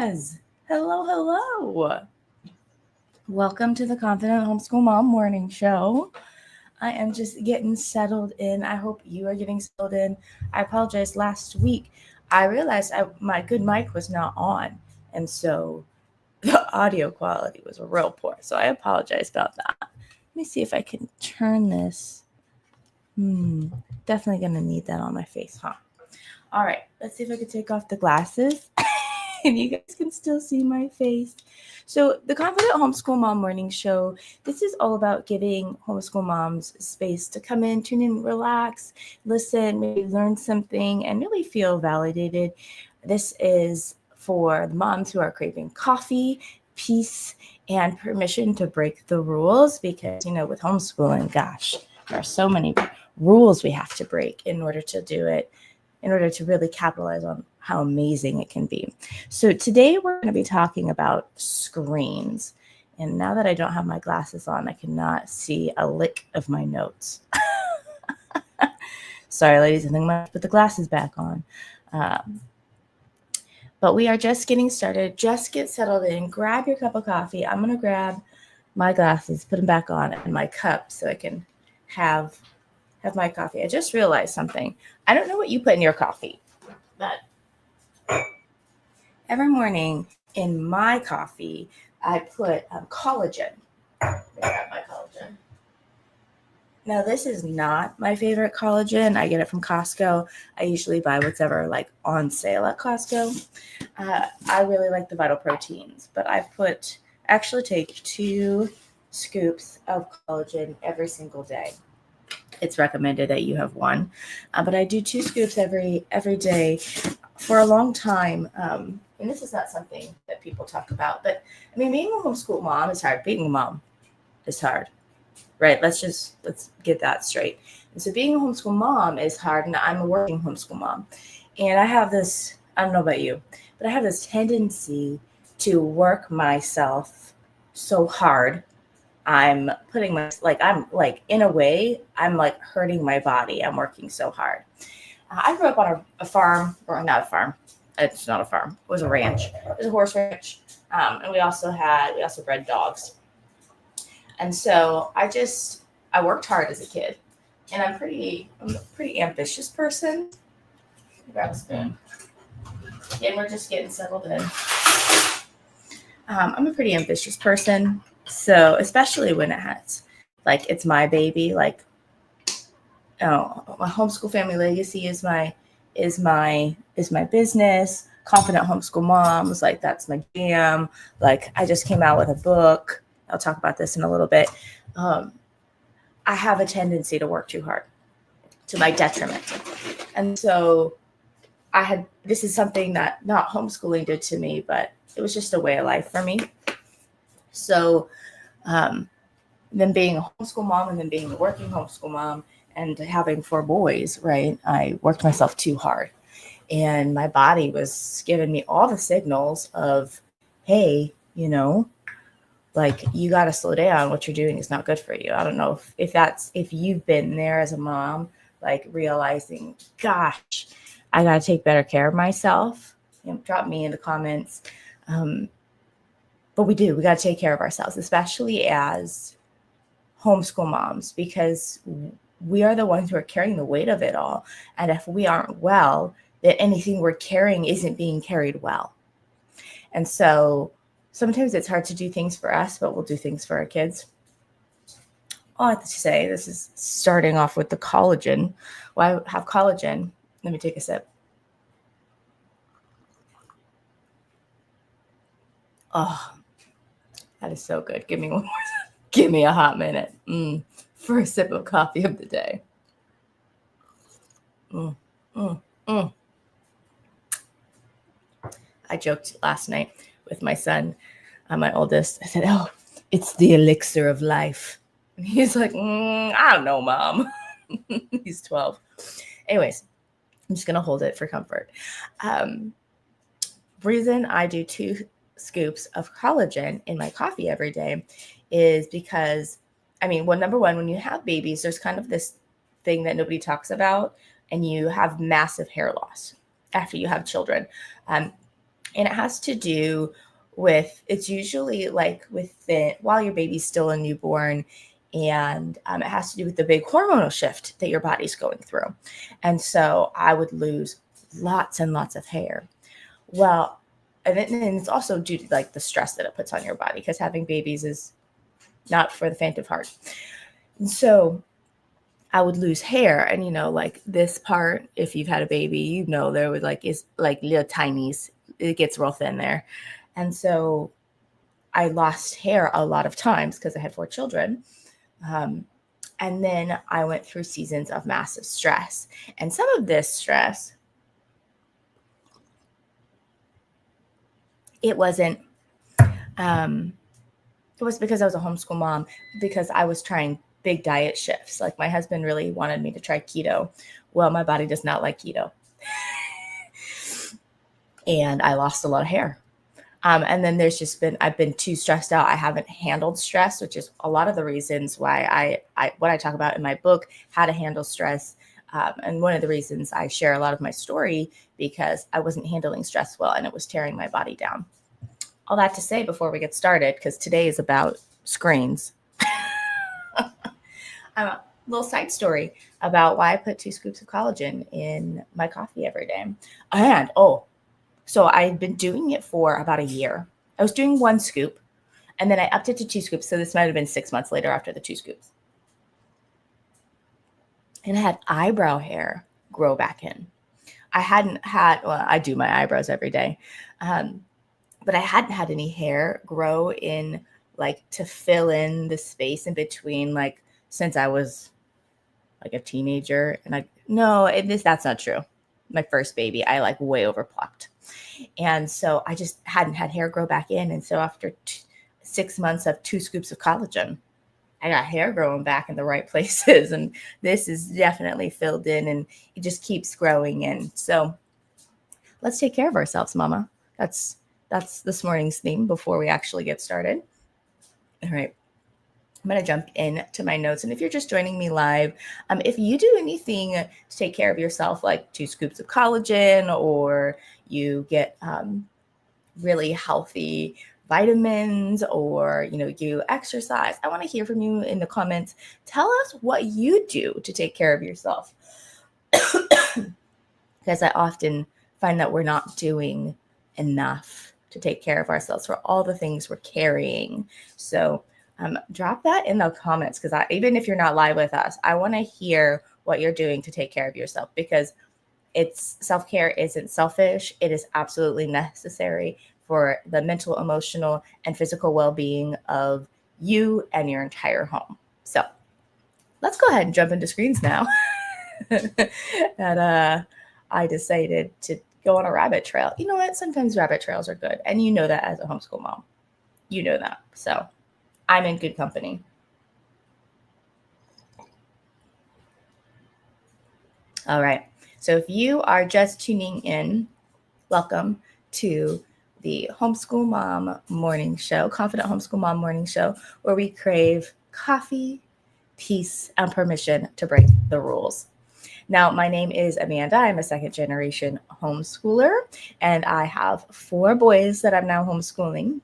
Yes. Hello, hello. Welcome to the Confident Homeschool Mom Morning Show. I am just getting settled in. I hope you are getting settled in. I apologize. Last week, I realized my good mic was not on. And so the audio quality was real poor. So I apologize about that. Let me see if I can turn this. Definitely going to need that on my face, huh? All right. Let's see if I can take off the glasses. And you guys can still see my face. So the Confident Homeschool Mom Morning Show, this is all about giving homeschool moms space to come in, tune in, relax, listen, maybe learn something, and really feel validated. This is for the moms who are craving coffee, peace, and permission to break the rules because, with homeschooling, gosh, there are so many rules we have to break in order to do it, in order to really capitalize on how amazing it can be. So today we're going to be talking about screens. And now that I don't have my glasses on, I cannot see a lick of my notes. Sorry, ladies, I think I'm going to put the glasses back on. But we are just getting started. Just get settled in. Grab your cup of coffee. I'm going to grab my glasses, put them back on, and my cup so I can have my coffee. I just realized something. I don't know what you put in your coffee, but every morning in my coffee, I put collagen. Let me grab my collagen. Now, this is not my favorite collagen. I get it from Costco. I usually buy whatever on sale at Costco. I really like the Vital Proteins, but I actually take 2 scoops of collagen every single day. It's recommended that you have 1, but I do 2 scoops every day for a long time. And this is not something that people talk about, but being a homeschool mom is hard. Being a mom is hard, right? Let's get that straight. And so being a homeschool mom is hard, and I'm a working homeschool mom. And I have this, I don't know about you, but I have this tendency to work myself so hard. I'm putting in a way, I'm hurting my body. I'm working so hard. I grew up on a farm, or not a farm. It's not a farm. It was a ranch. It was a horse ranch. And we also bred dogs. And so I worked hard as a kid, and I'm a pretty ambitious person. Grab a spoon. And we're just getting settled in. I'm a pretty ambitious person. So especially when it's my baby, my homeschool family legacy is my business. Confident Homeschool Moms, that's my jam. I just came out with a book. I'll talk about this in a little bit. I have a tendency to work too hard, to my detriment. And so this is something that not homeschooling did to me, but it was just a way of life for me. So then being a homeschool mom, and then being a working homeschool mom, and having 4 boys, right? I worked myself too hard, and my body was giving me all the signals of, hey, you got to slow down. What you're doing is not good for you. I don't know if you've been there as a mom, realizing, gosh, I got to take better care of myself. Drop me in the comments. But we got to take care of ourselves, especially as homeschool moms, because we are the ones who are carrying the weight of it all. And if we aren't well, then anything we're carrying isn't being carried well. And so sometimes it's hard to do things for us, but we'll do things for our kids. All I have to say, this is starting off with the collagen. Well, I have collagen. Let me take a sip. Oh, that is so good. Give me one more. Give me a hot minute for a sip of coffee of the day. I joked last night with my son, my oldest. I said, "Oh, it's the elixir of life." And he's like, "I don't know, Mom." He's 12. Anyways, I'm just going to hold it for comfort. Reason I do 2 scoops of collagen in my coffee every day is because, number one, when you have babies, there's kind of this thing that nobody talks about, and you have massive hair loss after you have children. And it has to do with, it's usually like while your baby's still a newborn, and it has to do with the big hormonal shift that your body's going through. And so I would lose lots and lots of hair. Well, and it's also due to like the stress that it puts on your body, because having babies is not for the faint of heart. And so I would lose hair, and like this part, if you've had a baby, there was like is like little tinies. It gets real thin there, and so I lost hair a lot of times because I had 4 children. And then I went through seasons of massive stress, and some of this stress, it wasn't. It was because I was a homeschool mom, because I was trying big diet shifts. Like my husband really wanted me to try keto. Well, my body does not like keto. And I lost a lot of hair. And then I've been too stressed out. I haven't handled stress, which is a lot of the reasons why what I talk about in my book, How to Handle Stress. And one of the reasons I share a lot of my story, because I wasn't handling stress well and it was tearing my body down. All that to say before we get started, because today is about screens. A little side story about why I put 2 scoops of collagen in my coffee every day. And, so I'd been doing it for about a year. I was doing 1 scoop, and then I upped it to 2 scoops. So this might have been 6 months later after the 2 scoops. And I had eyebrow hair grow back in. I do my eyebrows every day. But I hadn't had any hair grow in, like, to fill in the space in between, like, since I was like a teenager. And that's not true. My first baby, I like way overplucked. And so I just hadn't had hair grow back in. And so after 6 months of 2 scoops of collagen, I got hair growing back in the right places. And this is definitely filled in, and it just keeps growing in. So let's take care of ourselves, Mama. That's this morning's theme before we actually get started. All right. I'm going to jump into my notes. And if you're just joining me live, if you do anything to take care of yourself, like 2 scoops of collagen, or you get really healthy vitamins, or, you exercise, I want to hear from you in the comments. Tell us what you do to take care of yourself. Because I often find that we're not doing enough to take care of ourselves for all the things we're carrying. So drop that in the comments, because even if you're not live with us, I want to hear what you're doing to take care of yourself, because self-care isn't selfish. It is absolutely necessary for the mental, emotional, and physical well-being of you and your entire home. So let's go ahead and jump into screens now. And I decided to go on a rabbit trail. You know what? Sometimes rabbit trails are good. And you know that as a homeschool mom. You know that. So I'm in good company. All right. So if you are just tuning in, welcome to the Homeschool Mom Morning Show, Confident Homeschool Mom Morning Show, where we crave coffee, peace, and permission to break the rules. Now, my name is Amanda. I'm a 2nd-generation homeschooler, and I have 4 boys that I'm now homeschooling.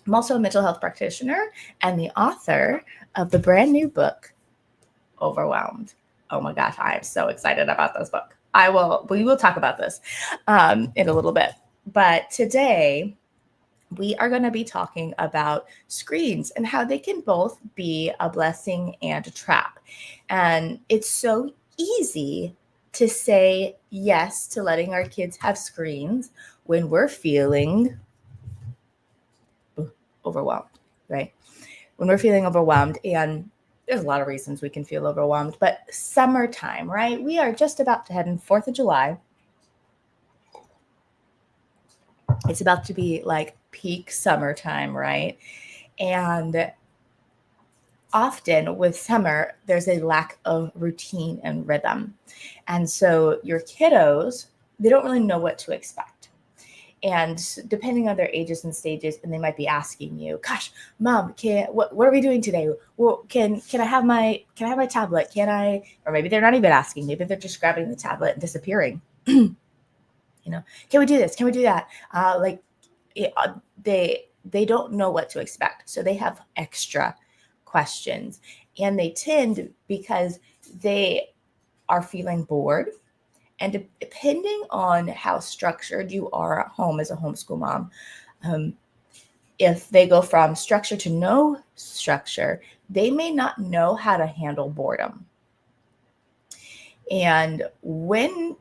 I'm also a mental health practitioner and the author of the brand new book, Overwhelmed. Oh my gosh, I am so excited about this book. We will talk about this in a little bit. But today, we are going to be talking about screens and how they can both be a blessing and a trap. And it's so easy to say yes to letting our kids have screens when we're feeling overwhelmed, right? When we're feeling overwhelmed, and there's a lot of reasons we can feel overwhelmed, but summertime, right? We are just about to head in 4th of July. It's about to be like peak summertime, right? And often with summer, there's a lack of routine and rhythm. And so your kiddos, they don't really know what to expect. And depending on their ages and stages, and they might be asking you, "Gosh, Mom, what are we doing today? Well, can I have my tablet? Can I?" Or maybe they're not even asking. Maybe they're just grabbing the tablet and disappearing. Can we do this? Can we do that? they don't know what to expect. So they have extra questions, and they tend, because they are feeling bored, and depending on how structured you are at home as a homeschool mom, if they go from structure to no structure, they may not know how to handle boredom. And when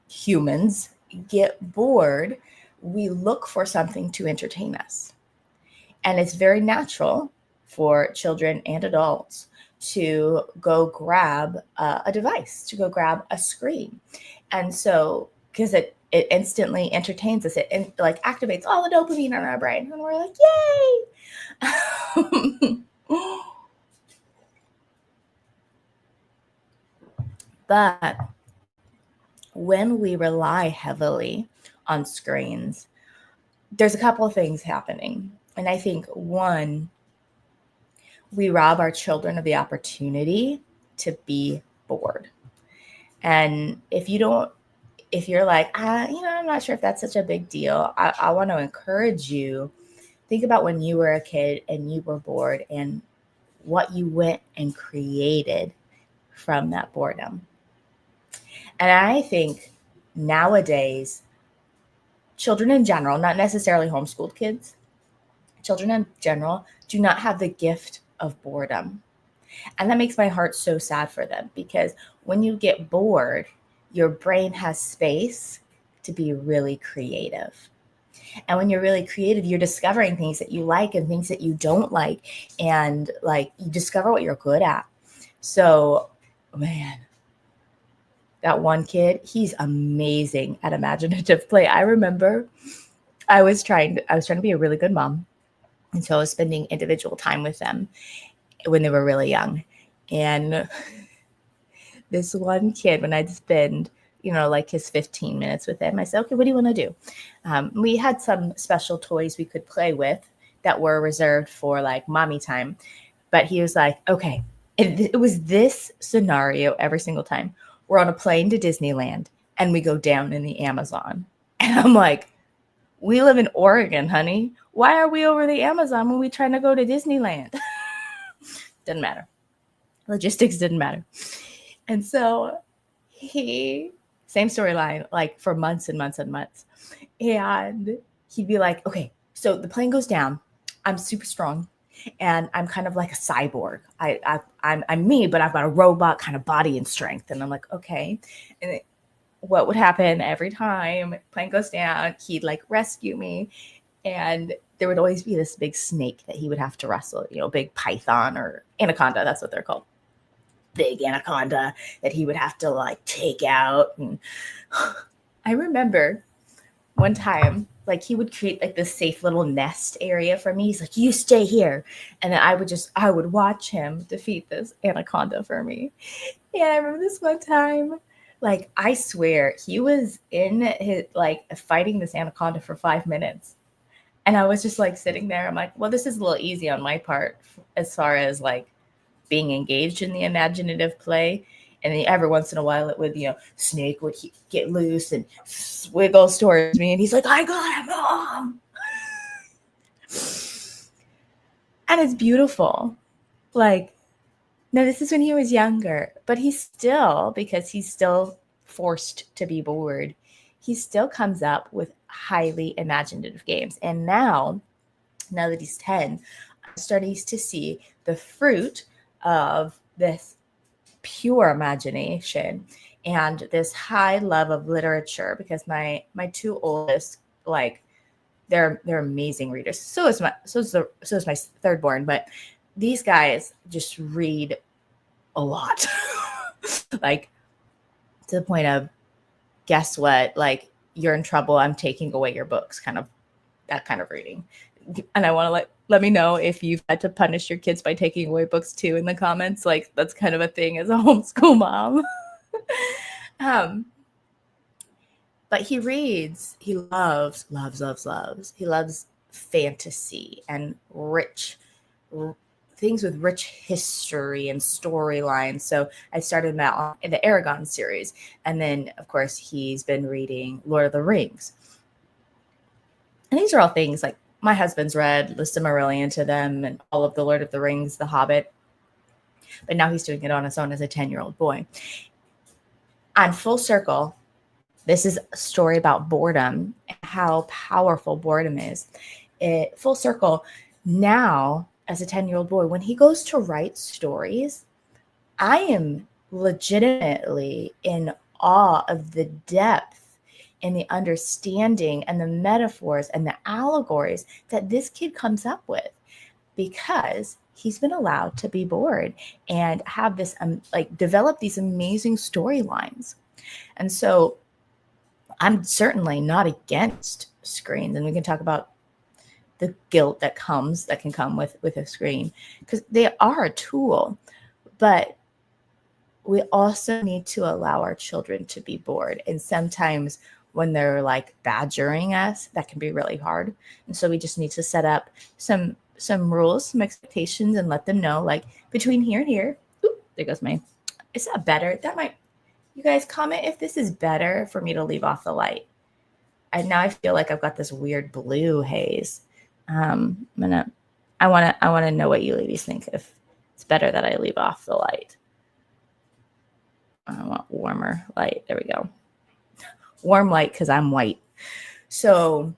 humans get bored, we look for something to entertain us. And it's very natural for children and adults to go grab a device, to go grab a screen. And so, because it instantly entertains us, it like activates all the dopamine in our brain, and we're like, yay! But when we rely heavily on screens, there's a couple of things happening. And I think one, we rob our children of the opportunity to be bored. And if you're like, I'm not sure if that's such a big deal, I want to encourage you. Think about when you were a kid and you were bored, and what you went and created from that boredom. And I think nowadays, children in general, not necessarily homeschooled kids, children in general do not have the gift of boredom. And that makes my heart so sad for them, because when you get bored, your brain has space to be really creative. And when you're really creative, you're discovering things that you like and things that you don't like. And like, you discover what you're good at. So, man, that one kid, he's amazing at imaginative play. I remember I was trying to be a really good mom. And so I was spending individual time with them when they were really young. And this one kid, when I'd spend, like his 15 minutes with him, I said, okay, what do you want to do? We had some special toys we could play with that were reserved for like mommy time. But he was like, okay, it was this scenario every single time. We're on a plane to Disneyland and we go down in the Amazon. And I'm like, we live in Oregon, honey. Why are we over the Amazon when we're trying to go to Disneyland? Didn't matter. Logistics didn't matter. And so same storyline, like for months and months and months. And he'd be like, okay, so the plane goes down. I'm super strong. And I'm kind of like a cyborg. I'm me, but I've got a robot kind of body and strength. And I'm like, okay. And what would happen every time plane goes down, he'd like rescue me. And there would always be this big snake that he would have to wrestle, big python or anaconda. That's what they're called. Big anaconda that he would have to like take out. And I remember one time, like he would create like this safe little nest area for me. He's like, you stay here. And then I would watch him defeat this anaconda for me. And I remember this one time, like, I swear he was in his, like, fighting this anaconda for 5 minutes. And I was just like sitting there. I'm like, well, this is a little easy on my part as far as like being engaged in the imaginative play. And then every once in a while it would, snake would get loose and swiggles towards me. And he's like, I got him, Mom. And it's beautiful. Like, no, this is when he was younger, but because he's still forced to be bored, he still comes up with highly imaginative games. And now that he's 10, I'm starting to see the fruit of this pure imagination and this high love of literature, because my two oldest, like, they're amazing readers. So is my third born, but these guys just read a lot. Like, to the point of, guess what? Like, you're in trouble. I'm taking away your books, that kind of reading. And I want to let me know if you've had to punish your kids by taking away books too in the comments. Like, that's kind of a thing as a homeschool mom. But he reads, he loves. He loves fantasy and rich things with rich history and storylines. So I started him out in the Aragon series. And then, of course, he's been reading Lord of the Rings. And these are all things like my husband's read the Silmarillion to them and all of the Lord of the Rings, The Hobbit. But now he's doing it on his own as a 10-year-old boy. On Full Circle, this is a story about boredom and how powerful boredom is. Full Circle, now as a 10-year-old boy, when he goes to write stories, I am legitimately in awe of the depth and the understanding and the metaphors and the allegories that this kid comes up with, because he's been allowed to be bored and have this develop these amazing storylines. And so I'm certainly not against screens, and we can talk about the guilt that can come with a screen, because they are a tool, but we also need to allow our children to be bored. And sometimes when they're like badgering us, that can be really hard. And so we just need to set up some rules, some expectations, and let them know, like, between here and here, there goes is that better? You guys comment if this is better for me to leave off the light. And now I feel like I've got this weird blue haze. I want to know what you ladies think, if it's better that I leave off the light. I want warmer light. There we go. Warm light, because I'm white. So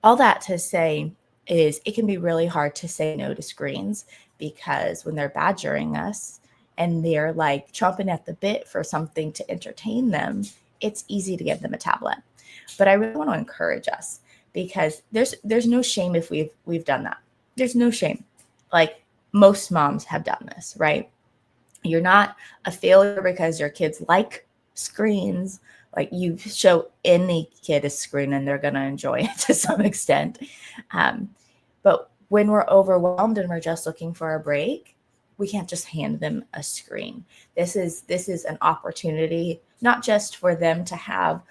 all that to say is it can be really hard to say no to screens, because when they're badgering us and they're like chomping at the bit for something to entertain them, it's easy to give them a tablet. But I really want to encourage us, because there's no shame if we've done that. There's no shame. Like, most moms have done this, right? You're not a failure because your kids like screens. Like, you show any kid a screen and they're going to enjoy it to some extent. But when we're overwhelmed and we're just looking for a break, we can't just hand them a screen. This is an opportunity, not just for them to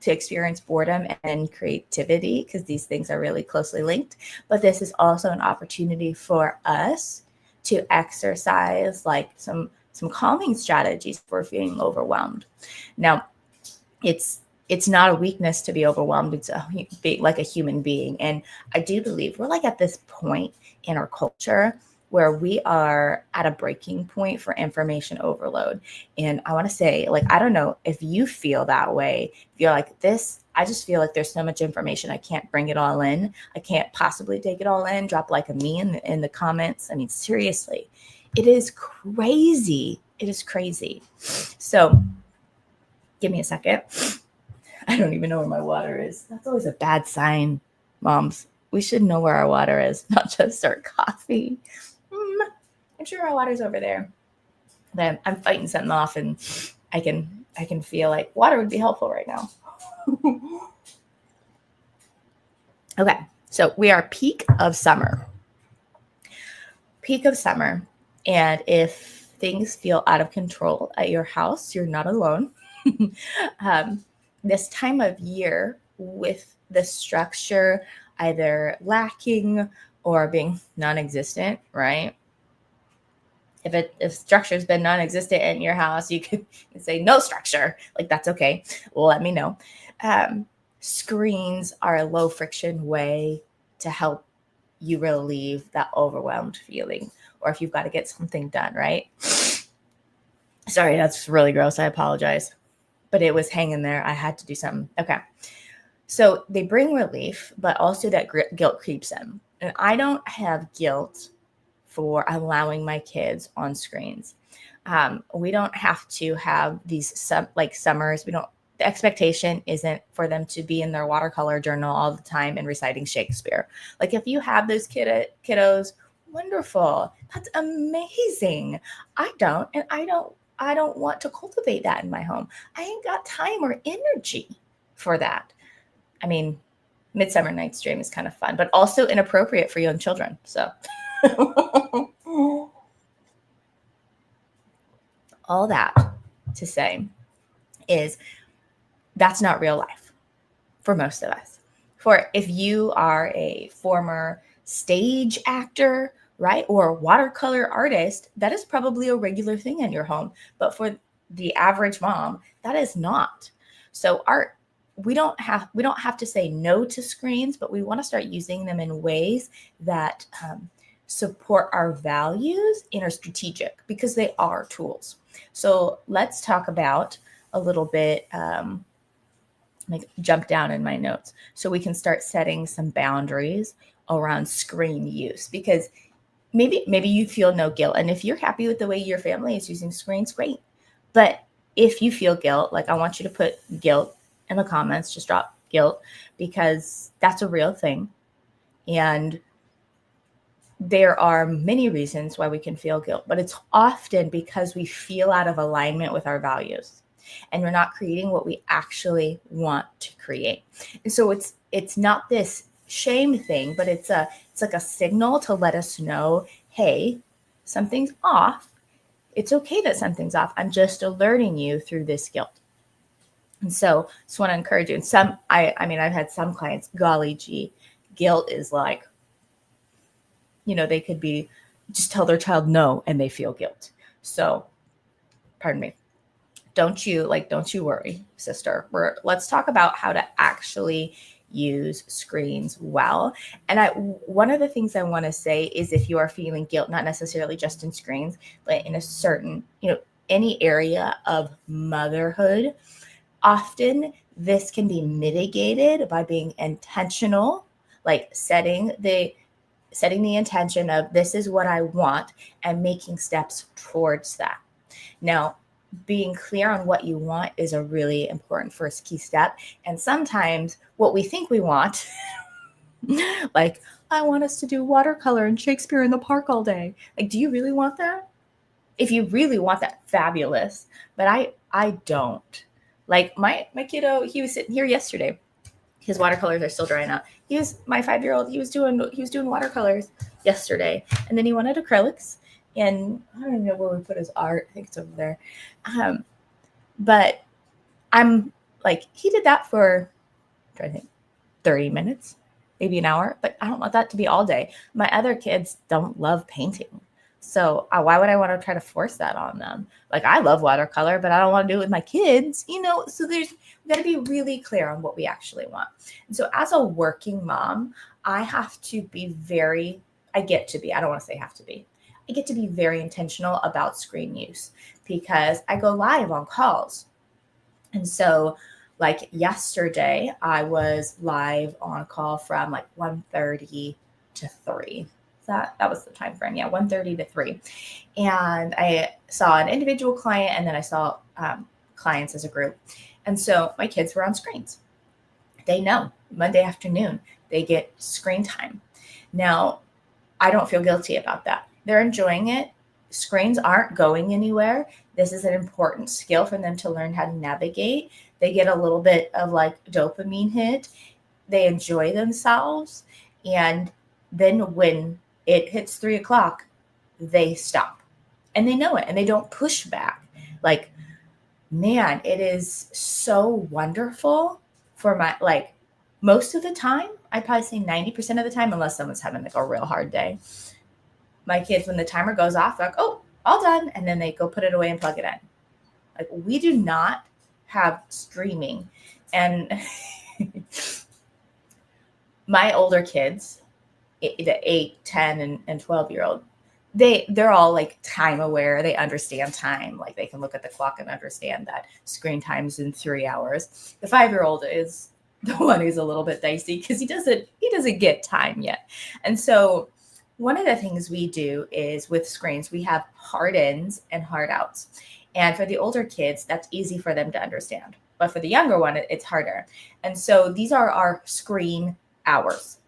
experience boredom and creativity, because these things are really closely linked, but this is also an opportunity for us to exercise like some calming strategies for feeling overwhelmed. Now, it's not a weakness to be overwhelmed. It's like a human being. And I do believe we're like at this point in our culture where we are at a breaking point for information overload. And I want to say, like, I don't know if you feel that way. If you're like this, I just feel like there's so much information. I can't bring it all in. I can't possibly take it all in. Drop like a me in the comments. I mean, seriously, it is crazy. It is crazy. So give me a second. I don't even know where my water is. That's always a bad sign, moms. We should know where our water is, not just our coffee. I'm sure our water's over there. Then I'm fighting something off, and I can feel like water would be helpful right now. Okay, so we are peak of summer. Peak of summer. And if things feel out of control at your house, you're not alone. This time of year, with the structure either lacking or being non-existent, right? If structure's been non-existent in your house, you can say no structure. Like, that's okay. Well, let me know. Screens are a low friction way to help you relieve that overwhelmed feeling, or if you've got to get something done, right? Sorry, that's really gross. I apologize, but it was hanging there. I had to do something. Okay. So they bring relief, but also that guilt creeps in. And I don't have guilt for allowing my kids on screens. We don't have to have these summers. The expectation isn't for them to be in their watercolor journal all the time and reciting Shakespeare. Like, if you have those kiddos, wonderful. That's amazing. I don't want to cultivate that in my home. I ain't got time or energy for that. I mean, Midsummer Night's Dream is kind of fun, but also inappropriate for young children. So all that to say is that's not real life for most of us. For if you are a former stage actor, right, or watercolor artist, that is probably a regular thing in your home. But for the average mom, that is not. So art, we don't have to say no to screens, but we want to start using them in ways that support our values and are strategic, because they are tools. So let's talk about a little bit, like jump down in my notes so we can start setting some boundaries around screen use, because maybe you feel no guilt. And if you're happy with the way your family is using screens, great. But if you feel guilt, like I want you to put guilt in the comments, just drop guilt, because that's a real thing. And there are many reasons why we can feel guilt, but it's often because we feel out of alignment with our values and we're not creating what we actually want to create. And so it's not this shame thing, but it's like a signal to let us know, hey, something's off. It's okay that something's off. I'm just alerting you through this guilt. And so just want to encourage you. And I've had some clients, golly gee, guilt is like, they could be just tell their child no and they feel guilt. So, pardon me. Don't you worry, sister. Let's talk about how to actually use screens well. And one of the things I want to say is, if you are feeling guilt, not necessarily just in screens, but in a certain, any area of motherhood, often this can be mitigated by being intentional, like setting the intention of this is what I want and making steps towards that. Now, being clear on what you want is a really important first key step. And sometimes what we think we want, like, I want us to do watercolor and Shakespeare in the park all day. Like, do you really want that? If you really want that, fabulous. But I don't. Like my kiddo, he was sitting here yesterday. His watercolors are still drying out. My 5-year-old, he was doing watercolors yesterday. And then he wanted acrylics. And I don't even know where we put his art. I think it's over there. But I'm like, he did that for, I'm trying to think, 30 minutes, maybe an hour. But I don't want that to be all day. My other kids don't love painting. So why would I want to try to force that on them? Like, I love watercolor, but I don't want to do it with my kids, So we got to be really clear on what we actually want. And so as a working mom, I have to be I get to be very intentional about screen use, because I go live on calls. And so like yesterday, I was live on a call from like 1:30 to 3. That was the time frame. Yeah, 1:30 to 3. And I saw an individual client, and then I saw clients as a group. And so my kids were on screens. They know Monday afternoon, they get screen time. Now, I don't feel guilty about that. They're enjoying it. Screens aren't going anywhere. This is an important skill for them to learn how to navigate. They get a little bit of like dopamine hit. They enjoy themselves. And then when it hits 3 o'clock, they stop, and they know it, and they don't push back. Like, man, it is so wonderful for most of the time. I'd probably say 90% of the time, unless someone's having like a real hard day. My kids, when the timer goes off, they're like, oh, all done. And then they go put it away and plug it in. Like, we do not have streaming. And my older kids, the 8, 10, and 12-year-old, they're all like time aware. They understand time. Like, they can look at the clock and understand that screen time's in 3 hours. The 5-year-old is the one who's a little bit dicey, because he doesn't get time yet. And so one of the things we do is, with screens, we have hard ins and hard outs. And for the older kids, that's easy for them to understand. But for the younger one, it's harder. And so these are our screen hours.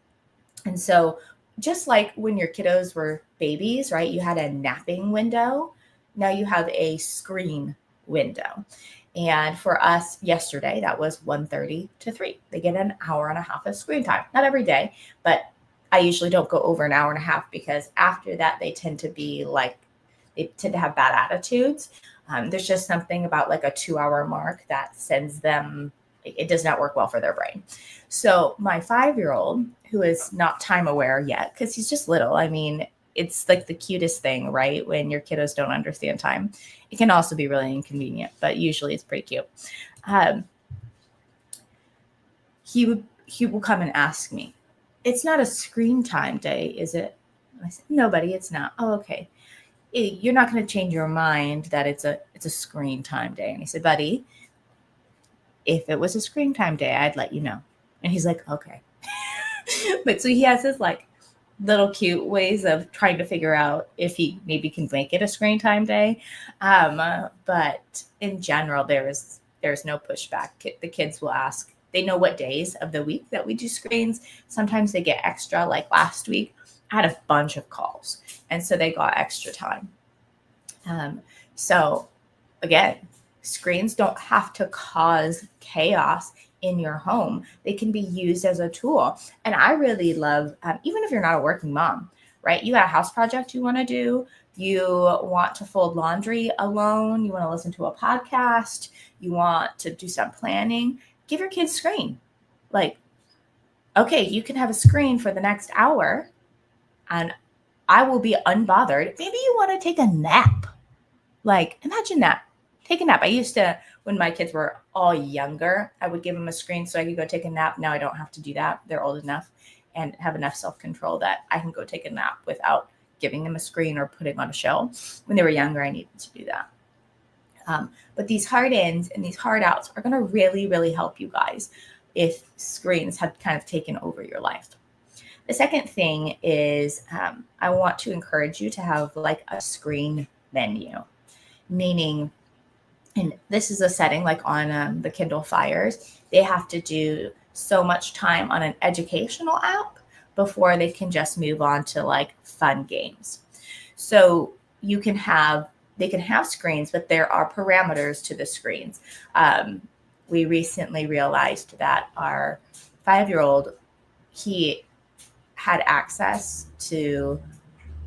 And so just like when your kiddos were babies, right, you had a napping window. Now you have a screen window. And for us yesterday, that was 1:30 to 3. They get an hour and a half of screen time. Not every day, but I usually don't go over an hour and a half, because after that, they tend to have bad attitudes. There's just something about like a 2-hour mark that sends them, it does not work well for their brain. So my 5-year-old, who is not time aware yet, because he's just little. I mean, it's like the cutest thing, right? When your kiddos don't understand time. It can also be really inconvenient, but usually it's pretty cute. he will come and ask me, "It's not a screen time day, is it?" And I said, "No, buddy, it's not." "Oh, okay. You're not going to change your mind that it's a screen time day." And he said, "Buddy, if it was a screen time day, I'd let you know." And he's like, "Okay." But so he has his like little cute ways of trying to figure out if he maybe can make it a screen time day. But in general, there's no pushback. The kids will ask. They know what days of the week that we do screens. Sometimes they get extra. Like last week, I had a bunch of calls, and so they got extra time. So again, screens don't have to cause chaos in your home. They can be used as a tool. And I really love, even if you're not a working mom, right? You got a house project you want to do, you want to fold laundry alone, you want to listen to a podcast, you want to do some planning, give your kids a screen. Like, okay, you can have a screen for the next hour and I will be unbothered. Maybe you want to take a nap. Like, imagine that. Take a nap. I used to, when my kids were all younger, I would give them a screen so I could go take a nap. Now I don't have to do that. They're old enough and have enough self-control that I can go take a nap without giving them a screen or putting on a show. When they were younger, I needed to do that. But these hard ins and these hard outs are going to really, really help you guys if screens have kind of taken over your life. The second thing is I want to encourage you to have like a screen menu, meaning, and this is a setting like on the Kindle Fires, they have to do so much time on an educational app before they can just move on to like fun games. So they can have screens, but there are parameters to the screens. We recently realized that our 5-year-old, he had access to,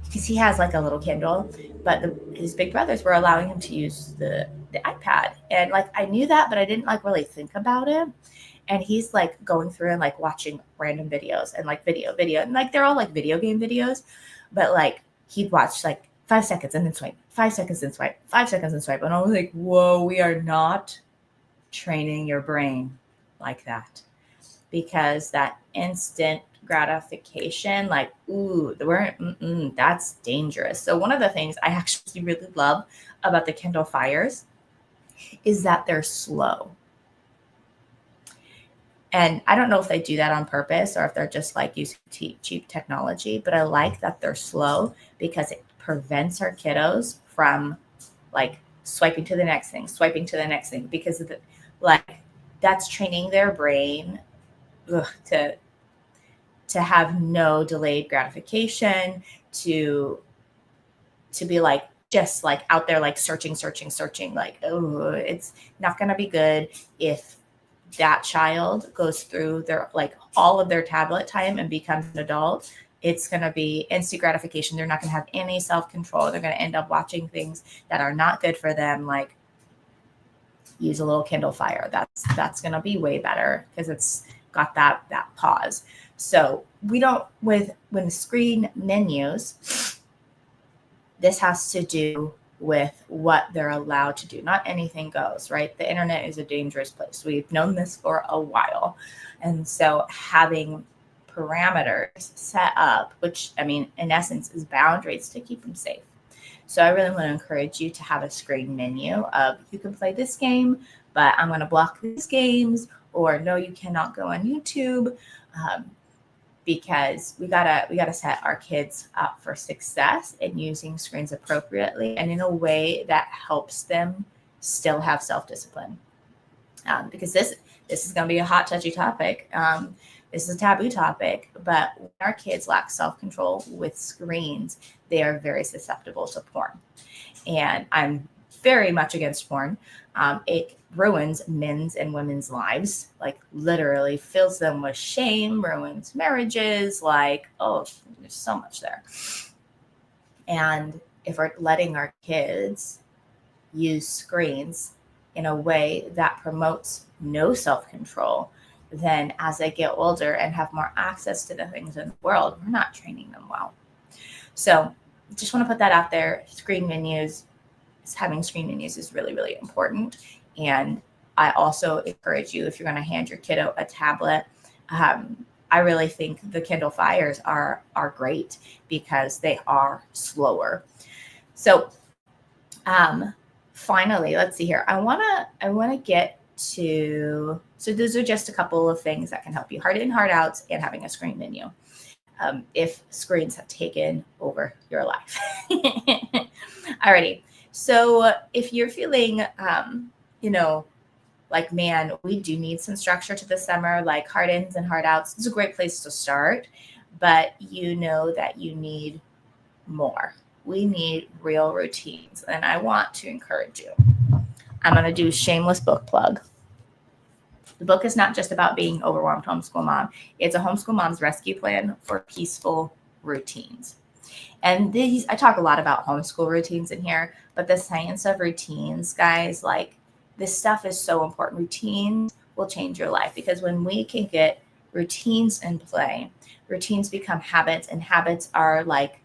because he has like a little Kindle, but his big brothers were allowing him to use the iPad. And like, I knew that, but I didn't like really think about it. And he's like going through and like watching random videos and like video. And like, they're all like video game videos, but like he'd watch like 5 seconds and then swipe, 5 seconds and swipe, 5 seconds and swipe. And I was like, whoa, we are not training your brain like that, because that instant gratification, like, ooh, that's dangerous. So one of the things I actually really love about the Kindle Fires is that they're slow. And I don't know if they do that on purpose or if they're just like using cheap technology, but I like that they're slow because it prevents our kiddos from like swiping to the next thing, because of like that's training their brain to have no delayed gratification, to be like just like out there like searching, like, oh, it's not going to be good if that child goes through their like all of their tablet time and becomes an adult. It's going to be instant gratification. They're not going to have any self-control. They're going to end up watching things that are not good for them, like use a little Kindle Fire. That's going to be way better because it's got that pause. So we don't, when screen menus, this has to do with what they're allowed to do. Not anything goes, right? The internet is a dangerous place. We've known this for a while. And so having parameters set up, which I mean, in essence is boundaries to keep them safe. So I really want to encourage you to have a screen menu of, you can play this game, but I'm going to block these games, or no, you cannot go on YouTube, because we gotta set our kids up for success in using screens appropriately and in a way that helps them still have self-discipline. Because this is going to be a hot, touchy topic. This is a taboo topic, but when our kids lack self-control with screens, they are very susceptible to porn. And I'm very much against porn. It ruins men's and women's lives, like literally fills them with shame, ruins marriages, like, oh, there's so much there. And if we're letting our kids use screens in a way that promotes no self-control, then as they get older and have more access to the things in the world, we're not training them well. So just want to put that out there. Having screen menus is really, really important. And I also encourage you, if you're going to hand your kiddo a tablet, I really think the Kindle Fires are great because they are slower. So finally, let's see here. I wanna get to, so those are just a couple of things that can help you: hard in, hard outs, and having a screen menu. If screens have taken over your life. Alrighty. So if you're feeling, like, man, we do need some structure to the summer, like hard ins and hard outs, it's a great place to start, but you know that you need more. We need real routines. And I want to encourage you. I'm going to do shameless book plug. The book is not just about being overwhelmed homeschool mom. It's a homeschool mom's rescue plan for peaceful routines. And these, I talk a lot about homeschool routines in here, but the science of routines, guys, like, this stuff is so important. Routines will change your life, because when we can get routines in play, routines become habits, and habits are like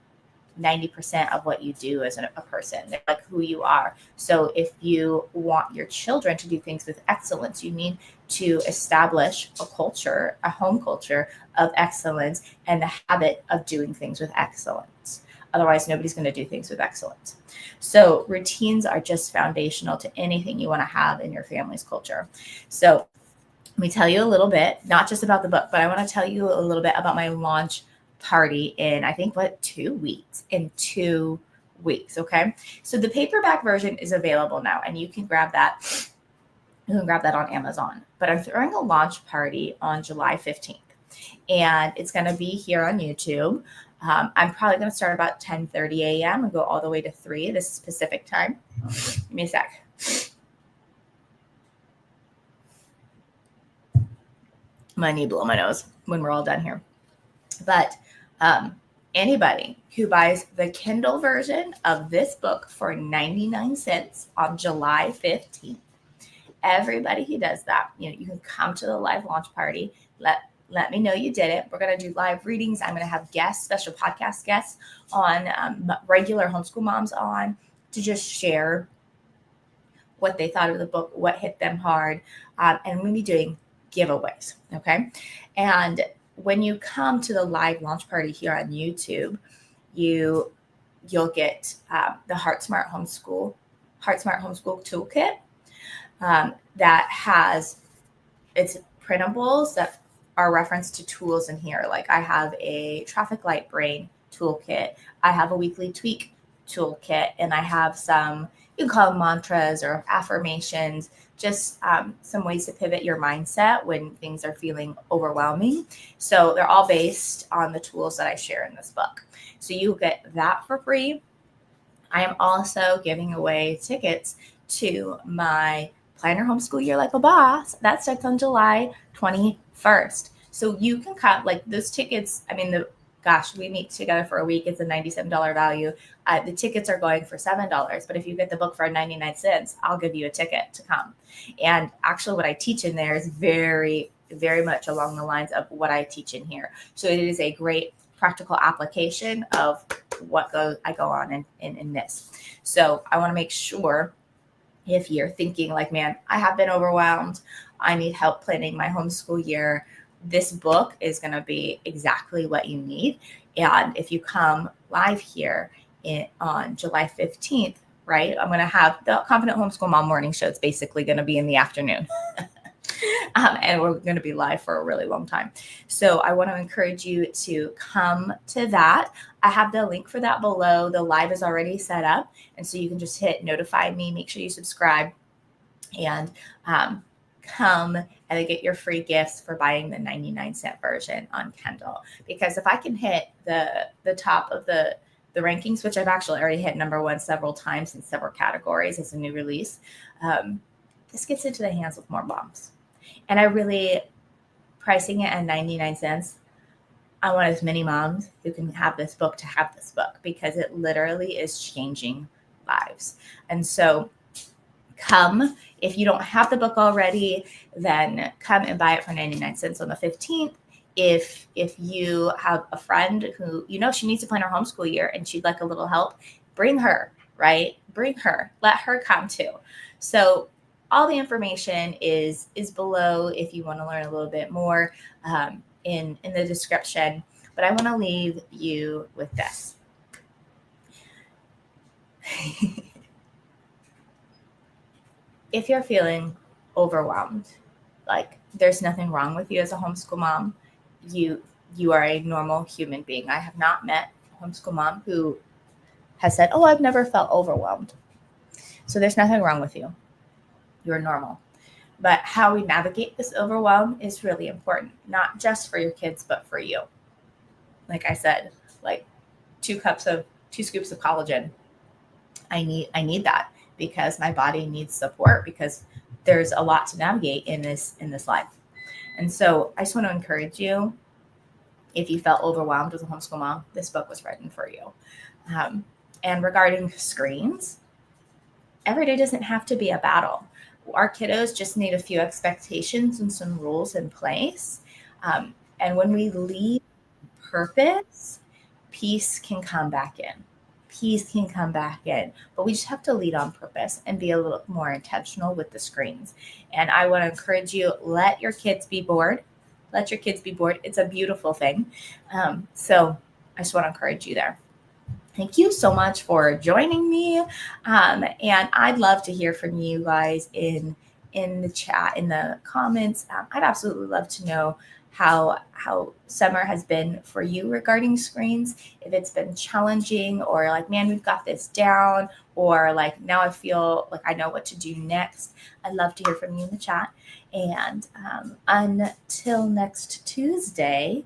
90% of what you do as a person. They're like who you are. So if you want your children to do things with excellence, you need to establish a culture, a home culture of excellence, and the habit of doing things with excellence. Otherwise, nobody's going to do things with excellence. So routines are just foundational to anything you want to have in your family's culture. So let me tell you a little bit, not just about the book, but I want to tell you a little bit about my launch party in, I think, 2 weeks? In 2 weeks. Okay. So the paperback version is available now, and you can grab that. You can grab that on Amazon. But I'm throwing a launch party on July 15th, and it's going to be here on YouTube. I'm probably going to start about 10:30 a.m. and go all the way to 3. This is Pacific time. Give me a sec. I need to blow my nose when we're all done here. But anybody who buys the Kindle version of this book for 99 cents on July 15th, everybody who does that, you can come to the live launch party. Let me know you did it. We're going to do live readings. I'm going to have guests, special podcast guests on, regular homeschool moms on, to just share what they thought of the book, what hit them hard. And we'll be doing giveaways. Okay. And when you come to the live launch party here on YouTube, you'll get the Heart Smart Homeschool Toolkit that has its printables that are referenced to tools in here. Like, I have a traffic light brain toolkit, I have a weekly tweak toolkit, and I have some, you can call them mantras or affirmations, just some ways to pivot your mindset when things are feeling overwhelming. So they're all based on the tools that I share in this book. So you get that for free. I am also giving away tickets to my Plan Your Homeschool Year Like a Boss. That starts on July 21st. So you can come, like, those tickets, I mean, we meet together for a week. It's a $97 value. The tickets are going for $7, but if you get the book for 99 cents, I'll give you a ticket to come. And actually what I teach in there is very, very much along the lines of what I teach in here. So it is a great practical application of what I go on in this. So I want to make sure, if you're thinking like, man, I have been overwhelmed, I need help planning my homeschool year, this book is going to be exactly what you need. And if you come live here on July 15th, right, I'm going to have the Confident Homeschool Mom Morning Show. It's basically going to be in the afternoon. And we're going to be live for a really long time. So I want to encourage you to come to that. I have the link for that below. The live is already set up. And so you can just hit notify me. Make sure you subscribe and come and get your free gifts for buying the 99-cent version on Kindle. Because if I can hit the top of the rankings, which I've actually already hit #1 several times in several categories as a new release, this gets into the hands of more moms. And I really, pricing it at 99 cents, I want as many moms who can have this book to have this book, because it literally is changing lives. And so come, if you don't have the book already, then come and buy it for 99 cents on the 15th. If you have a friend who, she needs to plan her homeschool year and she'd like a little help, bring her, right? Bring her, let her come too. So all the information is below if you want to learn a little bit more in the description. But I want to leave you with this. If you're feeling overwhelmed, like there's nothing wrong with you as a homeschool mom, you are a normal human being. I have not met a homeschool mom who has said, "Oh, I've never felt overwhelmed." So there's nothing wrong with you. You're normal. But how we navigate this overwhelm is really important, not just for your kids, but for you. Like I said, like 2 scoops of collagen. I need that because my body needs support, because there's a lot to navigate in this life. And so I just want to encourage you, if you felt overwhelmed as a homeschool mom, this book was written for you. And regarding screens, every day doesn't have to be a battle. Our kiddos just need a few expectations and some rules in place. And when we leave purpose, peace can come back in. But we just have to lead on purpose and be a little more intentional with the screens. And I want to encourage you, let your kids be bored. It's a beautiful thing. So I just want to encourage you there. Thank you so much for joining me. And I'd love to hear from you guys in the chat, in the comments. I'd absolutely love to know how summer has been for you regarding screens. If it's been challenging, or like, man, we've got this down, or like, now I feel like I know what to do next. I'd love to hear from you in the chat. And until next Tuesday,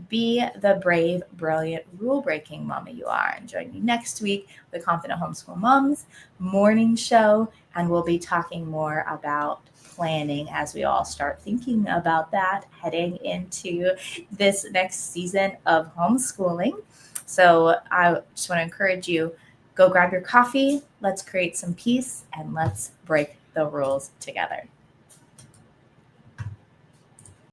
be the brave, brilliant, rule-breaking mama you are. And join me next week, the Confident Homeschool Moms morning show, and we'll be talking more about planning as we all start thinking about that heading into this next season of homeschooling. So I just want to encourage you, go grab your coffee, let's create some peace, and let's break the rules together.